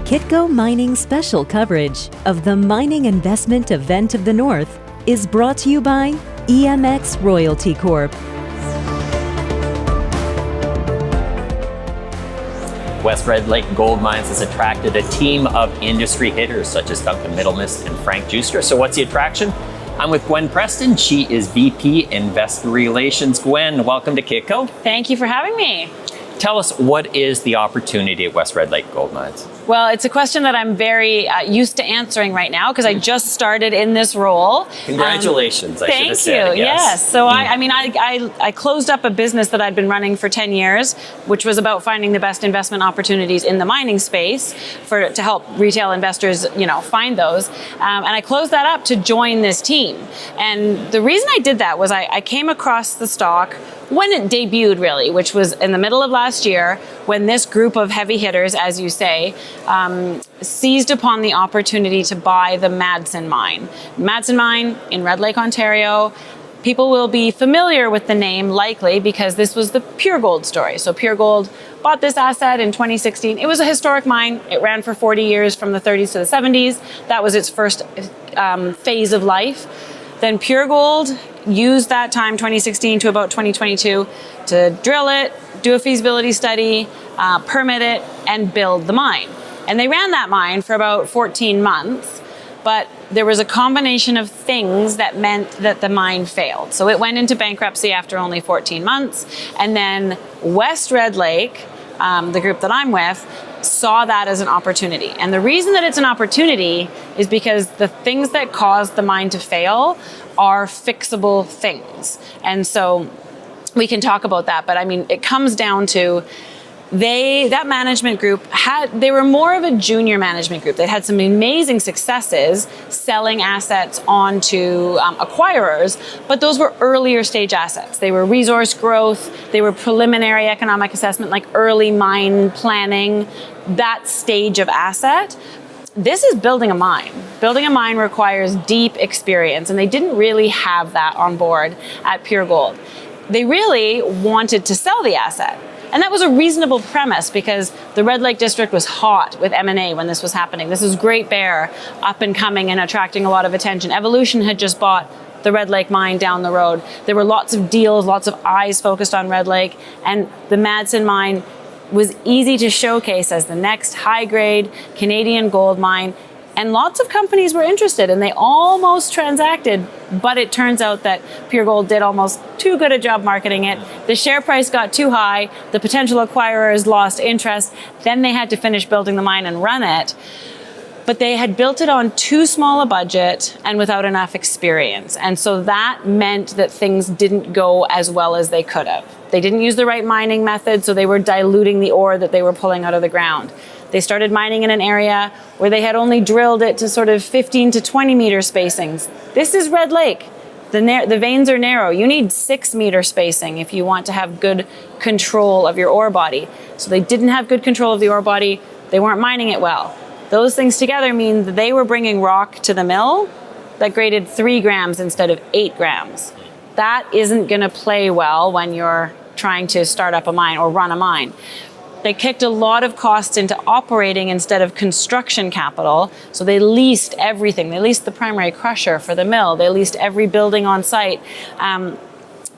Kitco Mining special coverage of the Mining Investment Event of the North is brought to you by EMX Royalty Corp. West Red Lake Gold Mines has attracted a team of industry hitters such as Duncan Middlemist and Frank Juster. So what's the attraction? I'm with Gwen Preston. She is VP Investor Relations. Gwen, welcome to Kitco. Thank you for having me. Tell us, what is the opportunity at West Red Lake Gold Mines? Well, it's a question that I'm very used to answering right now because I just started in this role. Congratulations, I should have said. Thank you, yes. So Mm. I closed up a business that I'd been running for 10 years, which was about finding the best investment opportunities in the mining space to help retail investors, find those. And I closed that up to join this team. And the reason I did that was I came across the stock when it debuted, really, which was in the middle of last year, when this group of heavy hitters, as you say, seized upon the opportunity to buy the Madsen mine. Madsen mine in Red Lake, Ontario. People will be familiar with the name, likely, because this was the PureGold story. So PureGold bought this asset in 2016. It was a historic mine. It ran for 40 years, from the 30s to the 70s. That was its first phase of life. Then PureGold used that time, 2016 to about 2022, to drill it, do a feasibility study, permit it, and build the mine. And they ran that mine for about 14 months, but there was a combination of things that meant that the mine failed. So it went into bankruptcy after only 14 months, and then West Red Lake, the group that I'm with, saw that as an opportunity. And the reason that it's an opportunity is because the things that caused the mine to fail are fixable things. And so we can talk about that, but it comes down to that management group they were more of a junior management group. They had some amazing successes selling assets onto acquirers, but those were earlier stage assets. They were resource growth, they were preliminary economic assessment, like early mine planning, that stage of asset. This is building a mine. Building a mine requires deep experience, and they didn't really have that on board at PureGold. They really wanted to sell the asset. And that was a reasonable premise because the Red Lake District was hot with M&A when this was happening. This was Great Bear, up and coming and attracting a lot of attention. Evolution had just bought the Red Lake mine down the road. There were lots of deals, lots of eyes focused on Red Lake, and the Madsen mine was easy to showcase as the next high-grade Canadian gold mine. And lots of companies were interested, and they almost transacted, but it turns out that PureGold did almost too good a job marketing it. The share price got too high, the potential acquirers lost interest, then they had to finish building the mine and run it. But they had built it on too small a budget and without enough experience. And so that meant that things didn't go as well as they could have. They didn't use the right mining method, so they were diluting the ore that they were pulling out of the ground. They started mining in an area where they had only drilled it to sort of 15 to 20 meter spacings. This is Red Lake. The veins are narrow. You need 6 meter spacing if you want to have good control of your ore body. So they didn't have good control of the ore body. They weren't mining it well. Those things together mean that they were bringing rock to the mill that graded 3 grams instead of 8 grams. That isn't going to play well when you're trying to start up a mine or run a mine. They kicked a lot of costs into operating instead of construction capital. So they leased everything. They leased the primary crusher for the mill. They leased every building on site.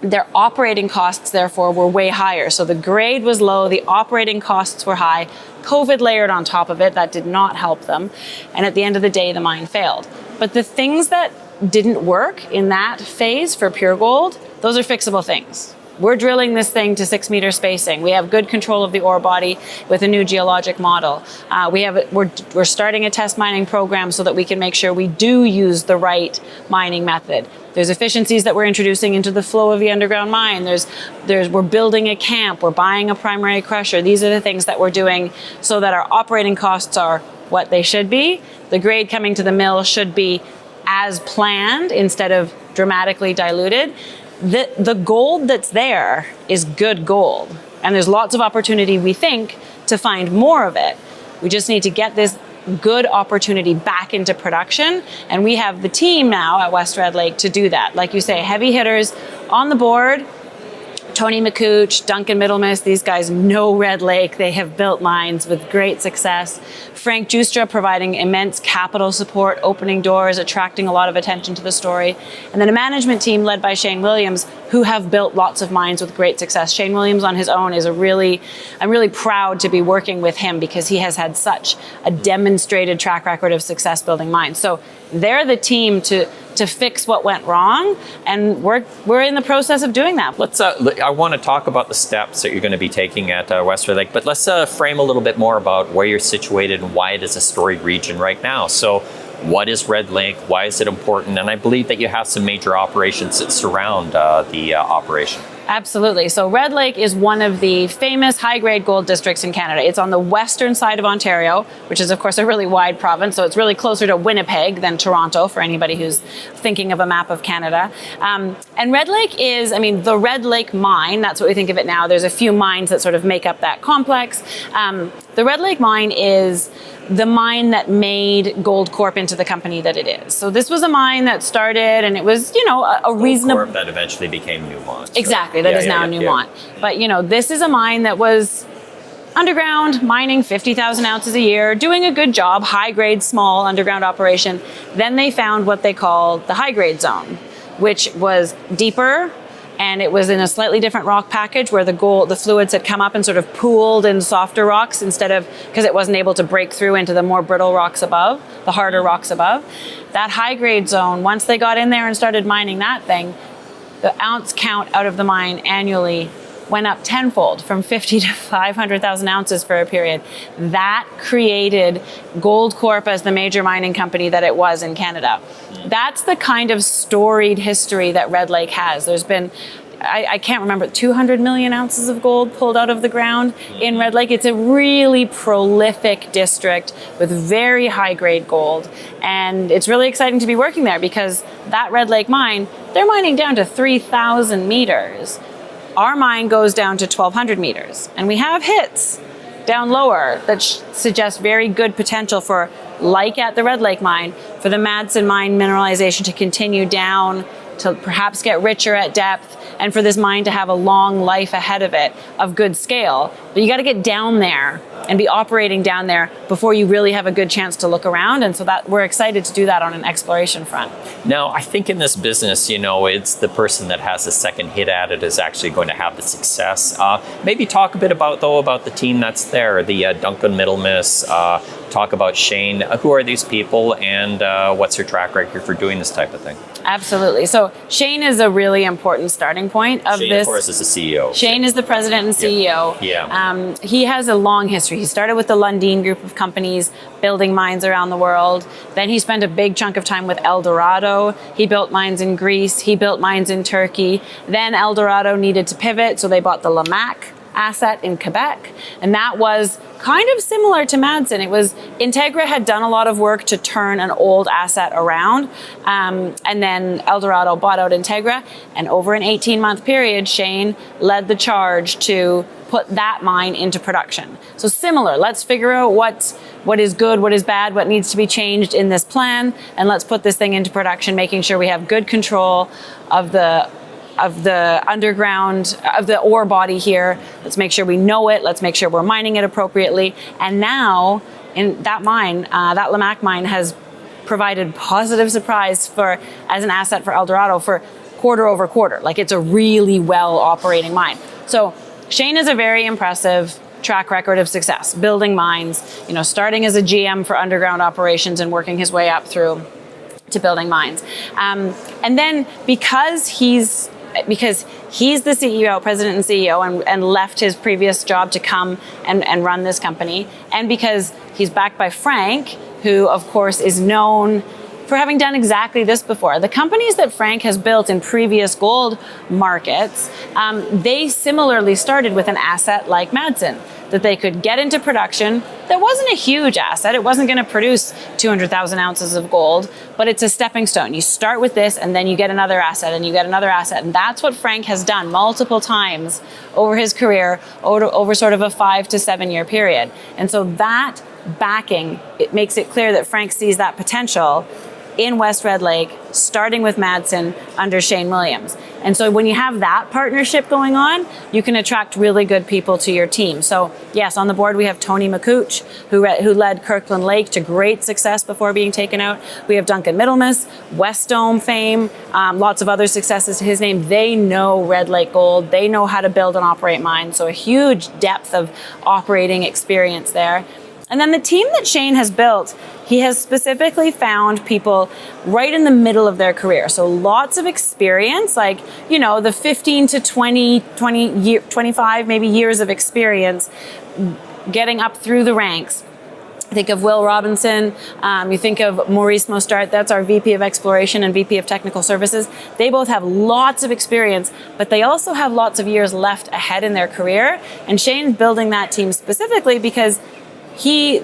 Their operating costs, therefore, were way higher. So the grade was low, the operating costs were high. COVID layered on top of it. That did not help them. And at the end of the day, the mine failed. But the things that didn't work in that phase for PureGold, those are fixable things. We're drilling this thing to 6 meter spacing. We have good control of the ore body with a new geologic model. We're starting a test mining program so that we can make sure we do use the right mining method. There's efficiencies that we're introducing into the flow of the underground mine. We're building a camp. We're buying a primary crusher. These are the things that we're doing so that our operating costs are what they should be. The grade coming to the mill should be as planned instead of dramatically diluted. The gold that's there is good gold. And there's lots of opportunity, we think, to find more of it. We just need to get this good opportunity back into production. And we have the team now at West Red Lake to do that. Like you say, heavy hitters on the board, Tony McCooch, Duncan Middlemist, these guys know Red Lake. They have built mines with great success. Frank Justra providing immense capital support, opening doors, attracting a lot of attention to the story. And then a management team led by Shane Williams, who have built lots of mines with great success. Shane Williams on his own is I'm really proud to be working with him because he has had such a demonstrated track record of success building mines. So they're the team to fix what went wrong, and we're in the process of doing that. I want to talk about the steps that you're going to be taking at West Red Lake, but let's frame a little bit more about where you're situated and why it is a storied region right now. So what is Red Lake? Why is it important? And I believe that you have some major operations that surround the operation. Absolutely. So Red Lake is one of the famous high-grade gold districts in Canada. It's on the western side of Ontario, which is, of course, a really wide province. So it's really closer to Winnipeg than Toronto for anybody who's thinking of a map of Canada. And Red Lake is, the Red Lake mine, that's what we think of it now. There's a few mines that sort of make up that complex. The Red Lake mine is the mine that made Goldcorp into the company that it is. So this was a mine that started, and it was, a reasonable... Goldcorp that eventually became Newmont. So. Exactly, that is now Newmont. Yeah. But, this is a mine that was underground, mining 50,000 ounces a year, doing a good job, high-grade, small underground operation. Then they found what they call the high-grade zone, which was deeper, and it was in a slightly different rock package where the fluids had come up and sort of pooled in softer rocks because it wasn't able to break through into the more brittle rocks above, the harder rocks above. That high-grade zone, once they got in there and started mining that thing, the ounce count out of the mine annually went up tenfold, from 50 to 500,000 ounces for a period. That created Goldcorp as the major mining company that it was in Canada. That's the kind of storied history that Red Lake has. There's been, I can't remember, 200 million ounces of gold pulled out of the ground in Red Lake. It's a really prolific district with very high-grade gold. And it's really exciting to be working there because that Red Lake mine, they're mining down to 3,000 meters. Our mine goes down to 1,200 meters, and we have hits down lower that suggest very good potential for, like at the Red Lake mine, for the Madsen mine mineralization to continue down, to perhaps get richer at depth, and for this mine to have a long life ahead of it of good scale. But you got to get down there and be operating down there before you really have a good chance to look around. And so that we're excited to do that on an exploration front. Now, I think in this business, it's the person that has a second hit at it is actually going to have the success. Maybe talk a bit about the team that's there, the Duncan Middlemist, talk about Shane. Who are these people, and what's your track record for doing this type of thing? Absolutely. So Shane is a really important starting point of Shane, this. Of course, is the CEO. Shane is the president and CEO. Yeah. He has a long history. He started with the Lundin Group of companies, building mines around the world. Then he spent a big chunk of time with Eldorado. He built mines in Greece. He built mines in Turkey. Then Eldorado needed to pivot, so they bought the Lamaque asset in Quebec. And that was kind of similar to Madsen. It was, Integra had done a lot of work to turn an old asset around. And then Eldorado bought out Integra. And over an 18-month period, Shane led the charge to put that mine into production. So similar, let's figure out what is good, what is bad, what needs to be changed in this plan, and let's put this thing into production, making sure we have good control of the underground, of the ore body here. Let's make sure we know it. Let's make sure we're mining it appropriately. And now, in that mine, that Lamaque mine has provided positive surprise as an asset for Eldorado for quarter over quarter. Like, it's a really well operating mine. So Shane has a very impressive track record of success, building mines, starting as a GM for underground operations and working his way up through to building mines. And then because he's the CEO, president and CEO, and left his previous job to come and run this company, and because he's backed by Frank, who of course is known for having done exactly this before. The companies that Frank has built in previous gold markets, they similarly started with an asset like Madsen, that they could get into production. That wasn't a huge asset. It wasn't going to produce 200,000 ounces of gold, but it's a stepping stone. You start with this, and then you get another asset, and you get another asset. And that's what Frank has done multiple times over his career, over sort of a 5 to 7 year period. And so that backing, it makes it clear that Frank sees that potential in West Red Lake, starting with Madsen under Shane Williams. And so when you have that partnership going on, you can attract really good people to your team. So yes, on the board we have Tony McCooch, who led Kirkland Lake to great success before being taken out. We have Duncan Middlemiss, West Dome fame, lots of other successes to his name. They know Red Lake Gold. They know how to build and operate mines. So a huge depth of operating experience there. And then the team that Shane has built, he has specifically found people right in the middle of their career. So lots of experience, like, you know, the 15 to 25 maybe years of experience getting up through the ranks. Think of Will Robinson, you think of Maurice Mostart, that's our VP of Exploration and VP of Technical Services. They both have lots of experience, but they also have lots of years left ahead in their career. And Shane's building that team specifically because he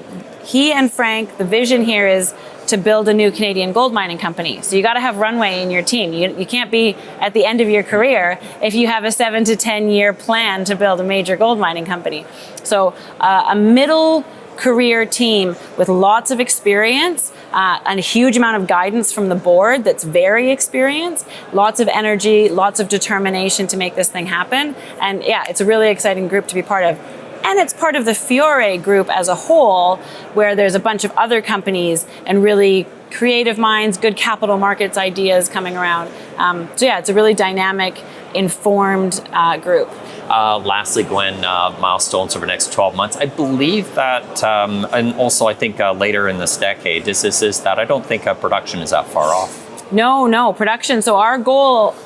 and Frank, the vision here is to build a new Canadian gold mining company. So you got to have runway in your team. You can't be at the end of your career if you have a 7 to 10 year plan to build a major gold mining company. So a middle career team with lots of experience and a huge amount of guidance from the board that's very experienced, lots of energy, lots of determination to make this thing happen. And yeah, it's a really exciting group to be part of. And it's part of the Fiore group as a whole, where there's a bunch of other companies and really creative minds, good capital markets ideas coming around. So yeah, it's a really dynamic, informed group. Lastly, Gwen, milestones over the next 12 months. I believe that, and also I think later in this decade, is that I don't think production is that far off. No, production. So our goal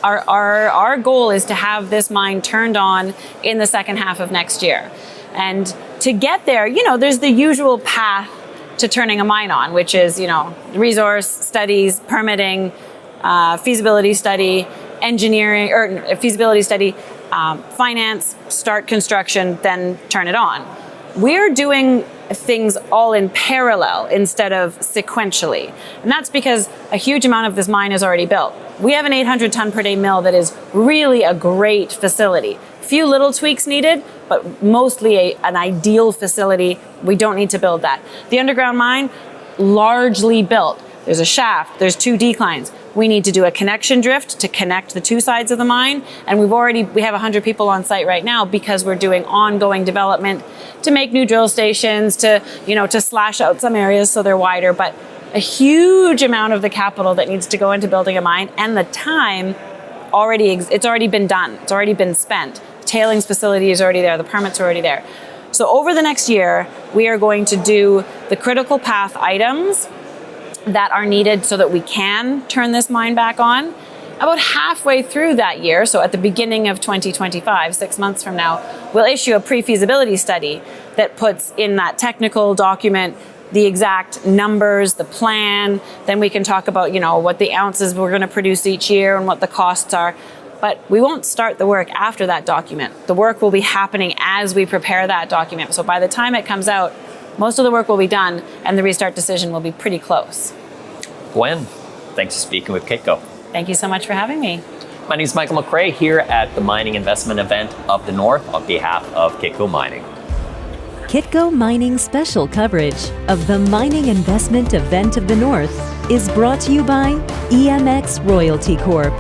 is to have this mine turned on in the second half of next year. And to get there, you know, there's the usual path to turning a mine on, which is, you know, resource studies, permitting, feasibility study, engineering, or feasibility study, finance, start construction, then turn it on. We're doing things all in parallel instead of sequentially. And that's because a huge amount of this mine is already built. We have an 800 ton per day mill that is really a great facility. Few little tweaks needed, but mostly an ideal facility. We don't need to build that. The underground mine, largely built. There's a shaft, there's 2 declines. We need to do a connection drift to connect the 2 sides of the mine. And we have 100 people on site right now because we're doing ongoing development to make new drill stations, to slash out some areas so they're wider. But a huge amount of the capital that needs to go into building a mine and the time it's already been done. It's already been spent. Tailings facility is already there. The permits are already there. So over the next year, we are going to do the critical path items that are needed so that we can turn this mine back on. About halfway through that year, so at the beginning of 2025, 6 months from now, we'll issue a pre-feasibility study that puts in that technical document the exact numbers, the plan. Then we can talk about, you know, what the ounces we're going to produce each year and what the costs are. But we won't start the work after that document. The work will be happening as we prepare that document. So by the time it comes out, most of the work will be done and the restart decision will be pretty close. Gwen, thanks for speaking with Kitco. Thank you so much for having me. My name is Michael McRae here at the Mining Investment Event of the North on behalf of Kitco Mining. Kitco Mining special coverage of the Mining Investment Event of the North is brought to you by EMX Royalty Corp.